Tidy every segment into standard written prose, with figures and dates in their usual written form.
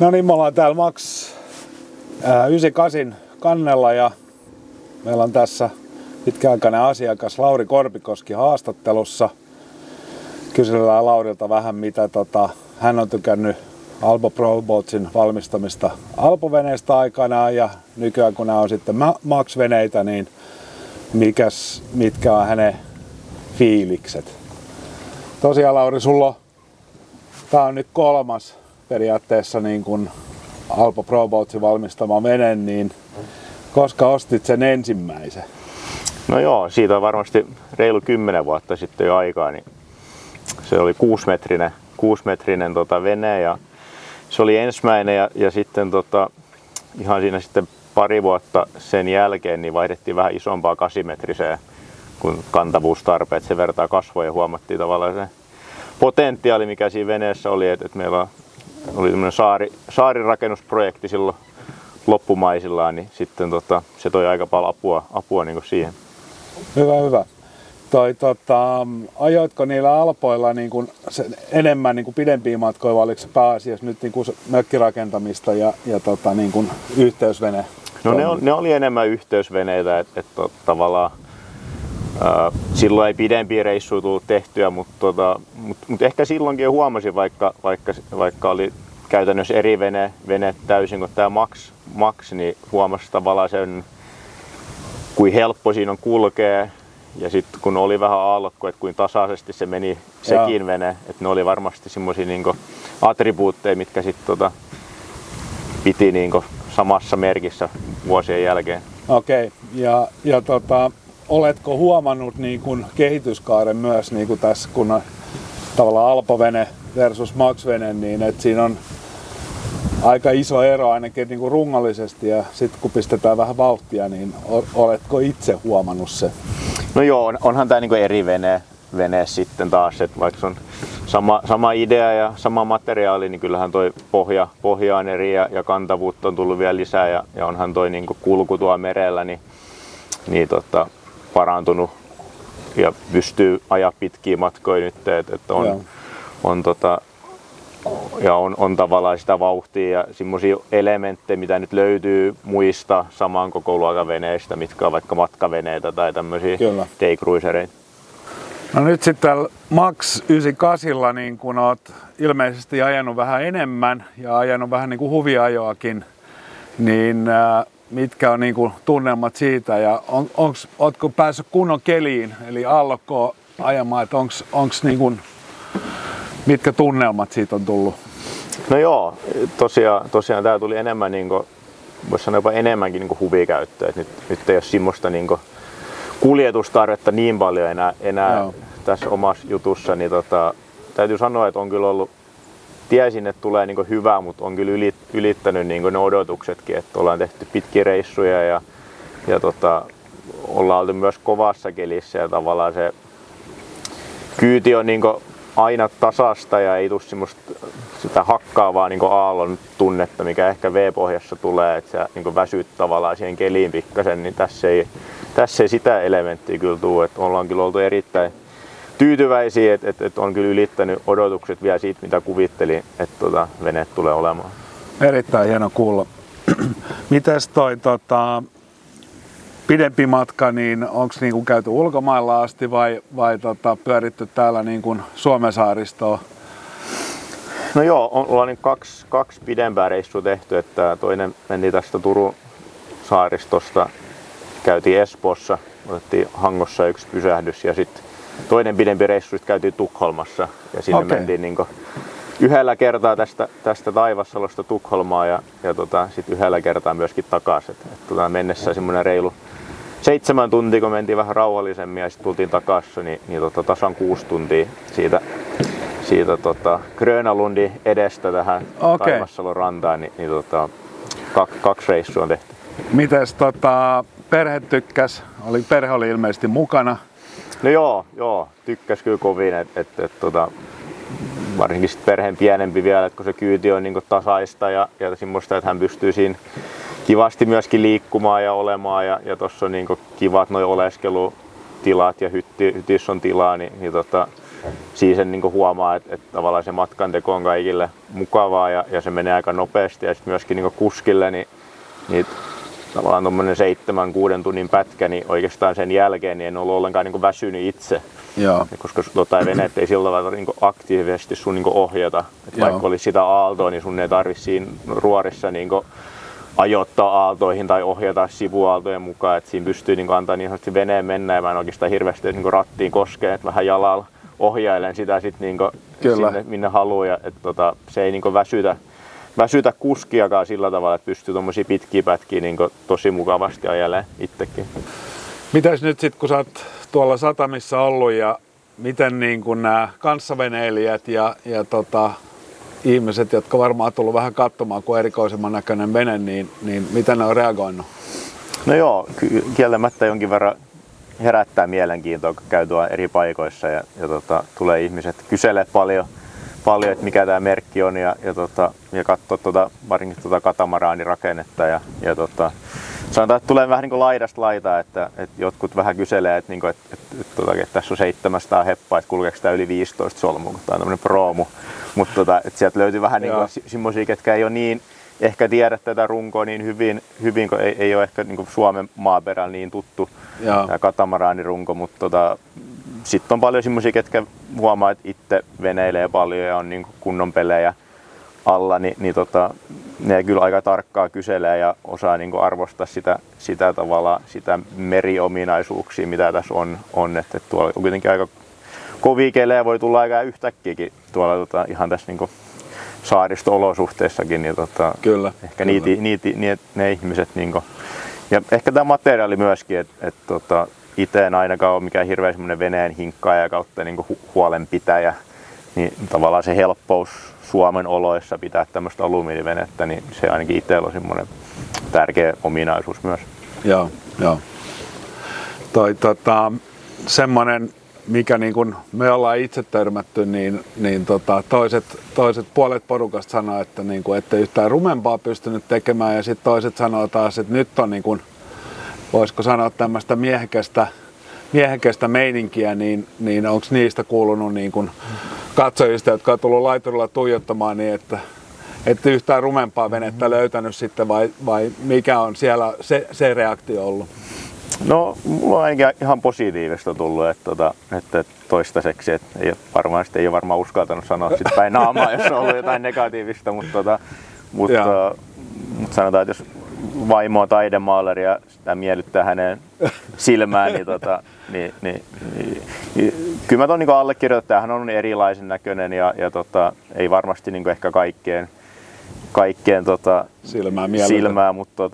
No niin, me ollaan täällä Max 98 kannella ja meillä on tässä pitkäaikainen asiakas Lauri Korpikoski haastattelussa. Kysellään Laurilta vähän mitä hän on tykännyt Alpo Pro Boatsin valmistamista Alpo-veneistä aikanaan ja nykyään kun nämä on sitten Max-veneitä, niin mitkä on hänen fiilikset. Tosiaan Lauri, tää on nyt kolmas periaatteessa niin kuin Alpo Pro Boatsin valmistama vene, niin koska ostit sen ensimmäisen? No joo, siitä on varmasti reilu 10 vuotta sitten jo aikaa, niin se oli 6-metrinen vene ja se oli ensimmäinen ja sitten ihan siinä sitten pari vuotta sen jälkeen niin vaihdettiin vähän isompaa 8-metriseen, kun kantavuustarpeet sen vertaa kasvoi ja huomattiin tavallaan se potentiaali, mikä siinä veneessä oli, että meillä oli tämmöinen saarirakennusprojekti silloin loppumaisillaan, niin sitten se toi aika paljon apua niin kuin siihen. Hyvä. Ajoitko niillä Alpoilla niin kuin enemmän niin kuin pidempiä matkoja, vai oliko se pääasiassa nyt niin kuin mökkirakentamista ja niin kuin yhteysvene? No ne oli enemmän yhteysveneitä, että tavallaan silloin ei pidempiä reissuja tullut tehtyä, mutta ehkä silloinkin jo huomasin, vaikka oli käytännössä eri vene täysin kuin tämä Max, niin huomasi tavallaan sen, kuin helppo siinä on kulkea. Ja sitten kun oli vähän aallokko, että kuin tasaisesti se meni sekin vene, että ne oli varmasti semmoisia niinku attribuutteja, mitkä sitten piti niinku samassa merkissä vuosien jälkeen. Okei. Ja oletko huomannut niin kun kehityskaaren myös niin kun tässä, kun on tavallaan Alpo-vene versus Max-vene, niin että siinä on aika iso ero ainakin niin kuin rungollisesti, ja sitten kun pistetään vähän vauhtia, niin oletko itse huomannut se? No joo, onhan tämä niinku eri vene sitten taas, että vaikka se on sama idea ja sama materiaali, niin kyllähän toi pohja on eri ja kantavuutta on tullut vielä lisää ja onhan toi niinku kulku tuolla merellä niin parantunut ja pystyy ajaa pitkiä matkoja nyt, että on tavallaan sitä vauhtia ja semmoisia elementtejä, mitä nyt löytyy muista saman kokoluokan veneistä, mitkä on vaikka matkaveneitä tai tämmöisiä daycruisereita. No nyt sitten täällä Max 98 niin kun oot ilmeisesti ajanut vähän enemmän ja ajanut vähän niin kuin huviajoakin, niin mitkä on niin kuin tunnelmat siitä ja ootko päässyt kunnon keliin eli aallokkoon ajamaan, että onks niin kuin, mitkä tunnelmat siitä on tullut? No joo, tosiaan tää tuli enemmän, voisi sanoa jopa enemmänkin niin huvikäyttöä. Nyt ei ole semmoista kuljetustarvetta niin paljon enää tässä omassa jutussa. Niin täytyy sanoa, että on kyllä ollut, tiesin, että tulee hyvää, mutta on kyllä ylittänyt ne odotuksetkin. Että ollaan tehty pitkiä reissuja ja ollaan oltu myös kovassa kelissä ja tavallaan se kyyti on aina tasasta ja ei tule sitä hakkaavaa aallon tunnetta, mikä ehkä V-pohjassa tulee, että sä väsyt tavallaan siihen keliin pikkasen, niin tässä ei sitä elementtiä kyllä tule, että ollaan kyllä oltu erittäin tyytyväisiä, että on kyllä ylittänyt odotukset vielä siitä, mitä kuvittelin, että vene tulee olemaan. Erittäin hieno kuulla. Mites toi pidempi matka, niin onko niinku käyty ulkomailla asti vai pyöritty täällä niinku Suomen saaristoa? No joo, ollaan kaksi pidempää reissua tehty, että toinen meni tästä Turun saaristosta, käytiin Espoossa, otettiin Hangossa yksi pysähdys ja sitten toinen pidempi reissu käytiin Tukholmassa ja sinne mentiin yhdellä kertaa tästä Taivassalosta Tukholmaa ja sitten yhdellä kertaa myöskin takaisin. Mennessä semmoinen reilu 7 tuntia, kun mentiin vähän rauhallisemmin ja sitten tultiin takaisin, niin tasan 6 tuntia siitä Grönalundin edestä tähän Taivassalon rantaan, niin kaksi reissua on tehty. Mites perhe tykkäs? Perhe oli ilmeisesti mukana. No joo, tykkäs kyllä kovin, että varsinkin sit perheen pienempi vielä, että kun se kyyti on tasaista ja semmoista, että hän pystyy siinä kivasti myöskin liikkumaan ja olemaan ja tuossa on kivat noi oleskelutilat ja hytissä on tilaa, niin siinä sen niin huomaa, että tavallaan se matkanteko on kaikille mukavaa ja se menee aika nopeasti. Ja sitten myöskin niin kuskille, niin tavallaan tuommoinen 7-6 tunnin pätkä, niin oikeastaan sen jälkeen niin en ollut ollenkaan niin väsynyt itse. Joo. Koska veneet ei sillä tavalla niin aktiivisesti sun niin ohjata. Et vaikka olisi sitä aaltoa, niin sun ei tarvitse siinä ruorissa niin ajoittaa aaltoihin tai ohjata sivuaaltojen mukaan. Et siinä pystyy niin antaa niin sanotusti veneen mennä ja mä en oikeastaan hirveästi niin rattiin koskee, että vähän jalalla ohjailen sitä sit niin sinne minne haluaa. Se ei niin väsytä kuskiakaan sillä tavalla, että pystyy tuommoisia pitkiä pätkiä niin tosi mukavasti ajelemaan itsekin. Mitäs nyt sitten, kun sä oot tuolla satamissa ollut ja miten niin kun nämä kanssaveneilijät ja ihmiset, jotka varmaan on tullut vähän katsomaan, kun erikoisemman näköinen vene, niin miten ne on reagoinut? No joo, kieltämättä jonkin verran herättää mielenkiintoa, kun käy tuolla eri paikoissa ja tulee ihmiset kyselee paljon, että mikä tämä merkki on ja katsoo varsinkin katamaraanirakennetta ja sanotaan, että tulee vähän niin kuin laidasta laitaa, että jotkut vähän kyselee, että tässä on 700 heppaa, että kulkeeko tämä yli 15 solmua, kun tämä on tämmöinen proomu. Mutta sieltä löytyy vähän niin semmoisia, ketkä ei ole niin ehkä tiedä tätä runkoa niin hyvin kun ei ole ehkä niin Suomen maaperällä niin tuttu tämä katamaraanirunko, mutta sitten on paljon semmoisia, ketkä huomaa, että itse veneilee paljon ja on niin kunnon pelejä alla, niin ne kyllä aika tarkkaa kyselee ja osaa niin arvostaa sitä meriominaisuuksia, mitä tässä on. Että tuolla on kuitenkin aika kovia kelejä, voi tulla aika yhtäkkiäkin tuolla ihan tässä niin saaristo-olosuhteissakin. Niin kyllä, ehkä ne ihmiset, niin kuin, ja ehkä tämä materiaali myöskin, että itse en ainakaan ole mikään hirveän semmoinen veneen hinkkaaja kautta niin huolenpitäjä, niin tavallaan se helppous Suomen oloissa pitää tämmöistä alumiinivenettä, niin se ainakin itsellä on semmoinen tärkeä ominaisuus myös. Joo. Semmoinen, mikä niin kun me ollaan itse törmätty, niin toiset puolet porukasta sanoo, että niin kun, ettei yhtään rumempaa pystynyt tekemään, ja sitten toiset sanoo taas, että nyt on niin kun, voisiko sanoa tämmöistä miehekästä meininkiä, niin onko niistä kuulunut niin kun katsojista, jotka on tullut laiturilla tuijottamaan, niin että yhtään rumempaa venettä löytänyt sitten vai mikä on siellä se reaktio ollut? No, mulla on ainakin ihan positiivista tullut, että toistaiseksi, että ei ole varmaan uskaltanut sanoa sit päin naamaa, jos on ollut jotain negatiivista, mutta sanotaan, että jos vaimo on taidemaaleri ja sitä miellyttää hänen silmään, niin kyllä mä tuon niin allekirjoitan, että tämähän on erilaisen näköinen ja ei varmasti niin ehkä kaikkeen silmää, mutta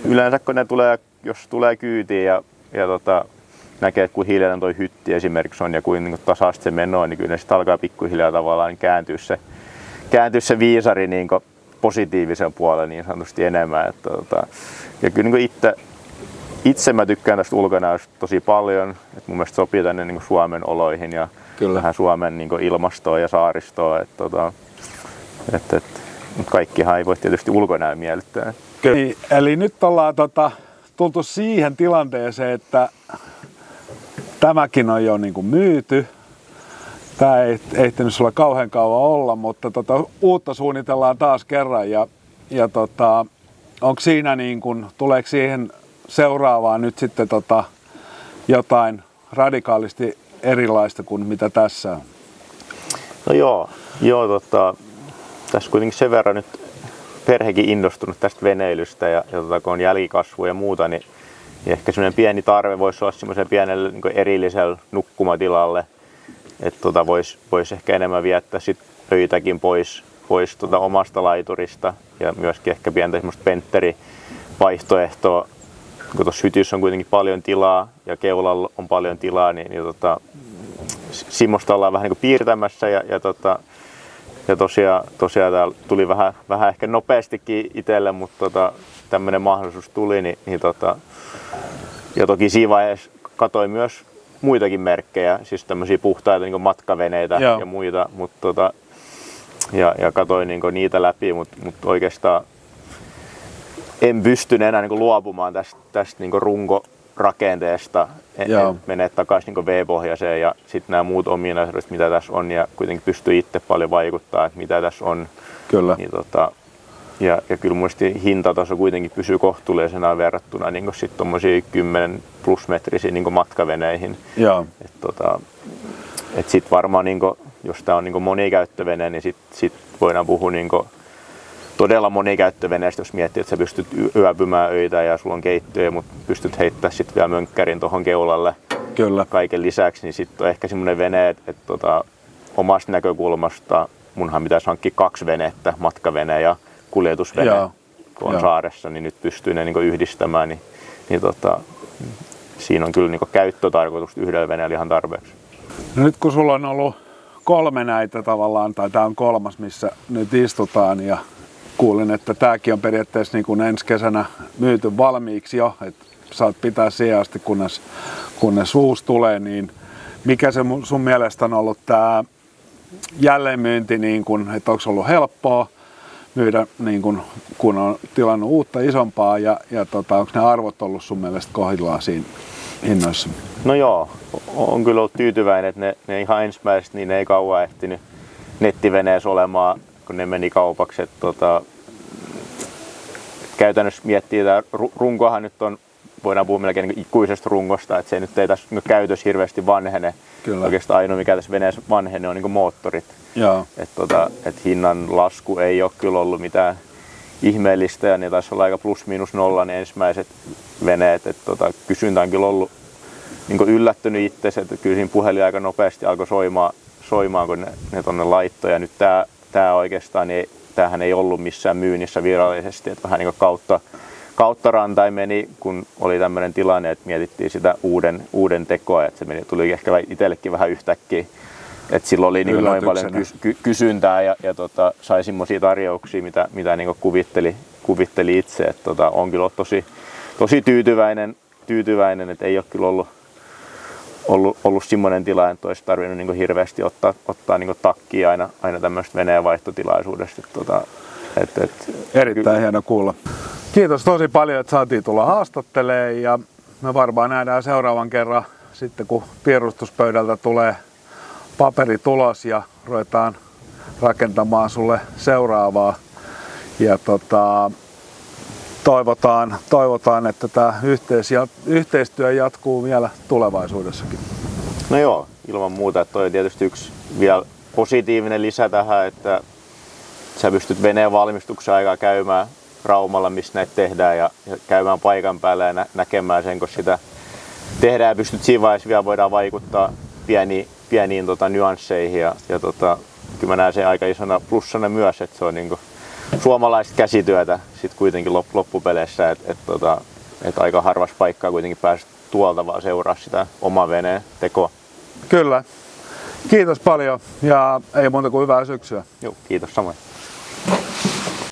yleensä kun ne jos tulee kyytiin ja näkee, että kuin hiljainen toi hytti esimerkiksi on ja kuin niin tasaisesti se meno on, niin kyllä ne sitten alkaa pikkuhiljaa tavallaan kääntyä se viisari niin positiivisen puolen niin sanotusti enemmän. Ja kyllä niin itse mä tykkään tästä ulkonäöstä tosi paljon, että mun mielestä sopii tänne niin Suomen oloihin ja vähän Suomen niin ilmastoon ja saaristoon. Mutta kaikkihan ei voi tietysti ulkonäön miellyttää. Eli nyt ollaan tultu siihen tilanteeseen, että tämäkin on jo niin kuin myyty. Tämä ei ehtinyt sulla kauhean kauan olla, mutta uutta suunnitellaan taas kerran. Ja onko siinä niin kuin, tuleeko siihen seuraavaan nyt sitten jotain radikaalisti erilaista kuin mitä tässä on? No joo, tässä kuitenkin sen verran nyt perhekin innostunut tästä veneilystä ja kun on jälkikasvua ja muuta, niin ehkä semmoinen pieni tarve voisi olla semmoisen pienelle niin erilliselle nukkumatilalle, että voisi ehkä enemmän viettää sit öitäkin pois omasta laiturista ja myöskin ehkä pientä semmoista pentterivaihtoehtoa, kun tuossa hytyssä on kuitenkin paljon tilaa ja keulalla on paljon tilaa, niin semmoista ollaan vähän niin kuin piirtämässä ja tosiaan täällä tuli vähän ehkä nopeastikin itselle, mutta tämmöinen mahdollisuus tuli, ja toki siinä vaiheessa katsoin myös muitakin merkkejä, siis tämmöisiä puhtaita niin kuin matkaveneitä ja muita, ja katsoin niin kuin niitä läpi, mutta oikeastaan en pystynyt enää niin kuin luopumaan tästä niin kuin runkorakenteesta, menee takaisin niin V-pohjaiseen ja sitten nämä muut ominaisuudet, mitä tässä on, ja kuitenkin pystyy itse paljon vaikuttaa, että mitä tässä on. Kyllä. Niin, ja kyllä muisti hintataso kuitenkin pysyy kohtuullisena verrattuna niin sitten tuommoisiin 10 plus metrisiin niin matkaveneihin. Et sitten varmaan, niin kun, jos tämä on niin monikäyttövene, niin sit voidaan puhua niin todella monikäyttöveneestä, jos miettii, että sä pystyt yöpymään öitä ja sulla on keittiö, mutta pystyt heittämään sitten vielä mönkkärin tuohon keulalle. Kyllä. Kaiken lisäksi, niin sitten on ehkä semmoinen vene, että omasta näkökulmasta munhan pitäisi hankkia 2 venettä, matkavene ja kuljetusvene, kun on saaressa, niin nyt pystyy ne niin yhdistämään, niin siinä on kyllä niin käyttötarkoitus yhdellä veneellä ihan tarpeeksi. No nyt kun sulla on ollut 3 näitä tavallaan, tai tämä on 3, missä nyt istutaan, ja kuulin, että tämäkin on periaatteessa niin kuin ensi kesänä myyty valmiiksi jo, että saat pitää siihen asti, kunnes uusi tulee, niin mikä se sun mielestä on ollut tämä jälleenmyynti, niin kuin, että onko ollut helppoa myydä, niin kuin, kun on tilannut uutta isompaa, ja onko ne arvot ollut sun mielestä kohdillaan siinä hinnoissa? No joo, on kyllä ollut tyytyväinen, että ne ihan ensimmäiset niin ne ei kauan ehtinyt nettiveneessä olemaan, kun ne meni kaupaksi. Käytännössä miettii, että runkohan nyt on, voidaan puhua melkein niin ikuisesta rungosta, että se nyt ei tässä käytössä hirveästi vanhene. Kyllä. Oikeastaan ainoa mikä tässä veneessä vanhene on niin moottorit. Et hinnan lasku ei ole kyllä ollut mitään ihmeellistä, ja ne taisi olla aika plus miinus nolla ne ensimmäiset veneet. Kysyntä on kyllä ollut niin yllättynyt itse, että kyllä siinä puhelin aika nopeasti alkoi soimaan kun ne tonne laittoi. Ja nyt tämä oikeastaan, niin tämähän ei ollut missään myynnissä virallisesti, että vähän niin kautta rantain meni, kun oli tämmöinen tilanne, että mietittiin sitä uuden tekoa, että se tuli ehkä itsellekin vähän yhtäkkiä. Et silloin oli niin noin paljon kysyntää ja sai semmoisia tarjouksia, mitä niin kuvitteli itse. On kyllä tosi tyytyväinen, että ei ole kyllä ollut semmoinen tilanne, että olisi tarvinnut niin hirveästi ottaa niin takkia aina tämmöistä veneenvaihtotilaisuudesta. Erittäin hieno kuulla. Kiitos tosi paljon, että saatiin tulla haastattelemaan, ja me varmaan nähdään seuraavan kerran sitten, kun piirustuspöydältä tulee paperi tulos ja ruvetaan rakentamaan sulle seuraavaa. Ja toivotaan, että tämä yhteistyö jatkuu vielä tulevaisuudessakin. No joo, ilman muuta. Toi on tietysti yksi vielä positiivinen lisä tähän, että sä pystyt veneen valmistuksen aikaa käymään Raumalla, missä näitä tehdään, ja käymään paikan päällä ja näkemään sen, kun sitä tehdään, ja pystyt siinä vaiheessa vielä voidaan vaikuttaa pieniin nyansseihin, ja kyllä mä näen sen aika isona plussana myös, että se on niinku suomalaista käsityötä sit kuitenkin loppupeleissä, että aika harvassa paikkaa kuitenkin pääset tuolta vaan seuraa sitä oman veneen tekoa. Kyllä. Kiitos paljon, ja ei muuta kuin hyvää syksyä. Joo, kiitos samoin.